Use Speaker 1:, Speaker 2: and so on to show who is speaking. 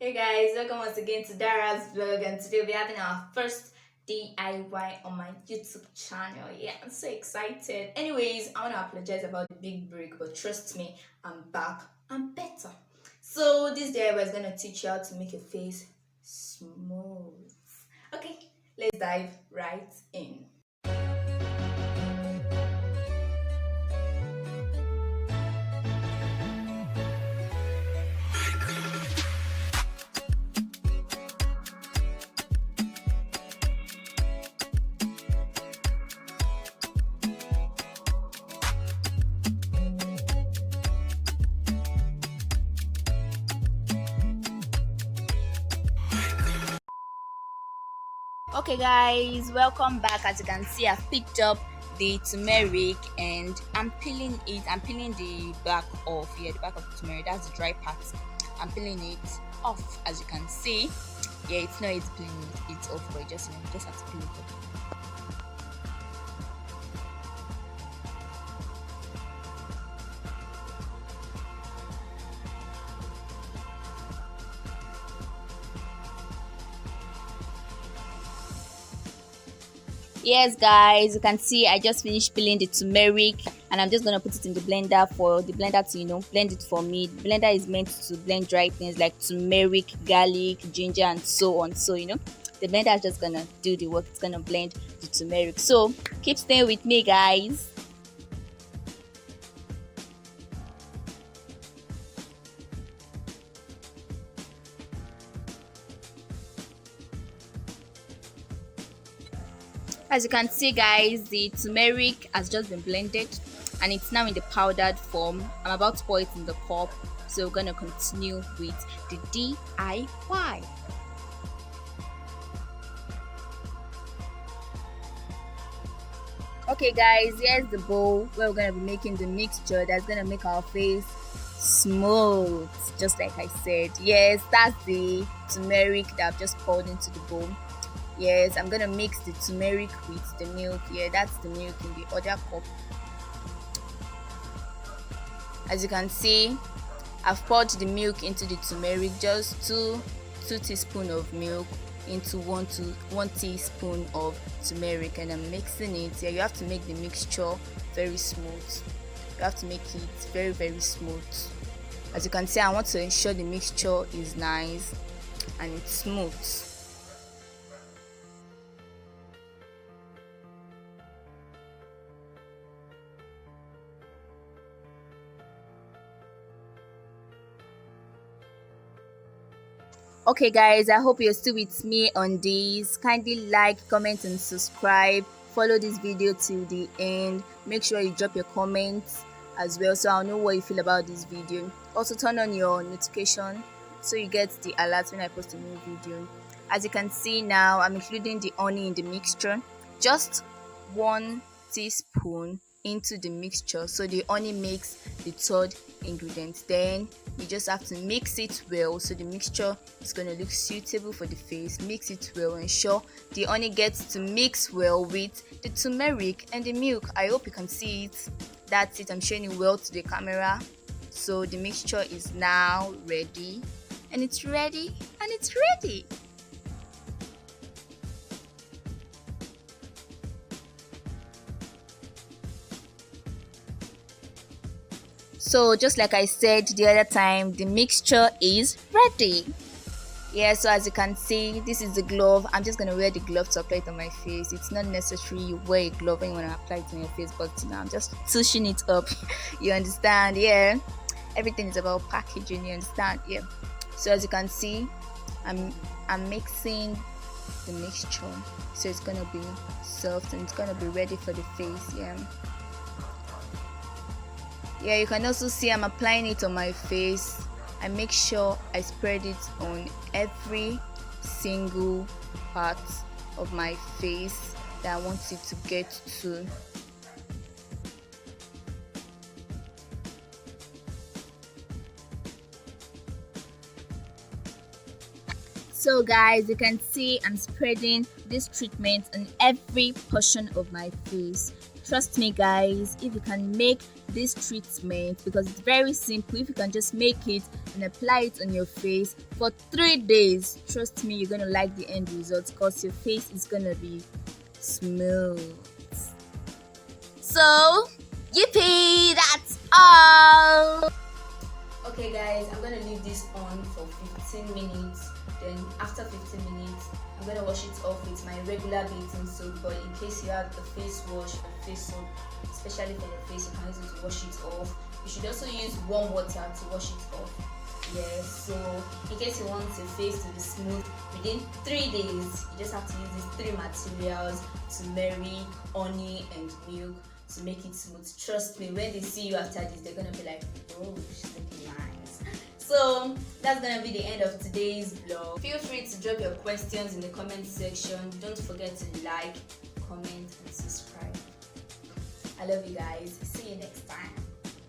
Speaker 1: Hey guys, welcome once again to Dara's vlog, and today we'll be having our first DIY on my YouTube channel. Yeah, I'm so excited. Anyways, I want to apologize about the big break, but trust me, I'm back. I'm better. So this DIY is going to teach you how to make your face smooth. Okay, let's dive right in. Okay guys, welcome back. As you can see, I've picked up the turmeric and I'm peeling it. I'm peeling the back off. Yeah, the back of the turmeric, that's the dry part. I'm peeling it off, as you can see. Yeah, it's not it's peeling it off, but just have to peel it off. Yes guys, you can see I just finished peeling the turmeric and I'm just gonna put it in the blender for the blender to blend it for me. The blender is meant to blend dry things like turmeric, garlic, ginger and so on. So the blender is just gonna do the work. It's gonna blend the turmeric. So keep staying with me guys. As you can see guys, the turmeric has just been blended and it's now in the powdered form. I'm about to pour it in the cup, so we're going to continue with the DIY. Okay guys, here's the bowl where we're going to be making the mixture that's going to make our face smooth, just like I said. Yes, that's the turmeric that I've just poured into the bowl. Yes, I'm gonna mix the turmeric with the milk. Yeah, that's the milk in the other cup. As you can see, I've poured the milk into the turmeric, just two teaspoons of milk into one teaspoon of turmeric, and I'm mixing it. Yeah, you have to make the mixture very smooth. You have to make it very smooth. As you can see, I want to ensure the mixture is nice and it's smooth. Okay guys, I hope you're still with me on this. Kindly like, comment and subscribe. Follow this video till the end. Make sure you drop your comments as well, so I'll know what you feel about this video. Also turn on your notification so you get the alert when I post a new video. As you can see now, I'm including the honey in the mixture. Just 1 teaspoon into the mixture, so the honey makes the third ingredient. Then you just have to mix it well, so the mixture is going to look suitable for the face. Mix it well, ensure the honey gets to mix well with the turmeric and the milk. I hope you can see it. That's it. I'm showing it well to the camera. So the mixture is now ready, and it's ready, and it's ready. So just like I said the other time, the mixture is ready. Yeah, so as you can see, this is the glove. I'm just gonna wear the glove to apply it on my face. It's not necessary you wear a glove when you want to apply it on your face, but I'm just touching it up. You understand? Yeah, everything is about packaging. You understand? Yeah. So as you can see, I'm mixing the mixture, so it's gonna be soft and it's gonna be ready for the face. Yeah, you can also see I'm applying it on my face. I make sure I spread it on every single part of my face that I want it to get to. So guys, you can see I'm spreading this treatment on every portion of my face. Trust me guys, if you can make this treatment, because it's very simple, if you can just make it, and apply it on your face for 3 days. Trust me, you're gonna like the end result because your face is gonna be smooth. So, yippee! That's all! Okay guys, I'm gonna leave this on for 15 minutes. Then after 15 minutes, I'm gonna wash it off with my regular bathing soap. But in case you have the face wash or face soap, especially for your face, you can use it to wash it off. You should also use warm water to wash it off. Yes, so in case you want your face to be smooth within 3 days, you just have to use these 3 materials: turmeric, honey, and milk to make it smooth. Trust me, when they see you after this, they're gonna be like, oh, she's looking nice. So that's gonna be the end of today's vlog. Feel free to drop your questions in the comment section. Don't forget to like, comment, and subscribe. I love you guys. See you next time.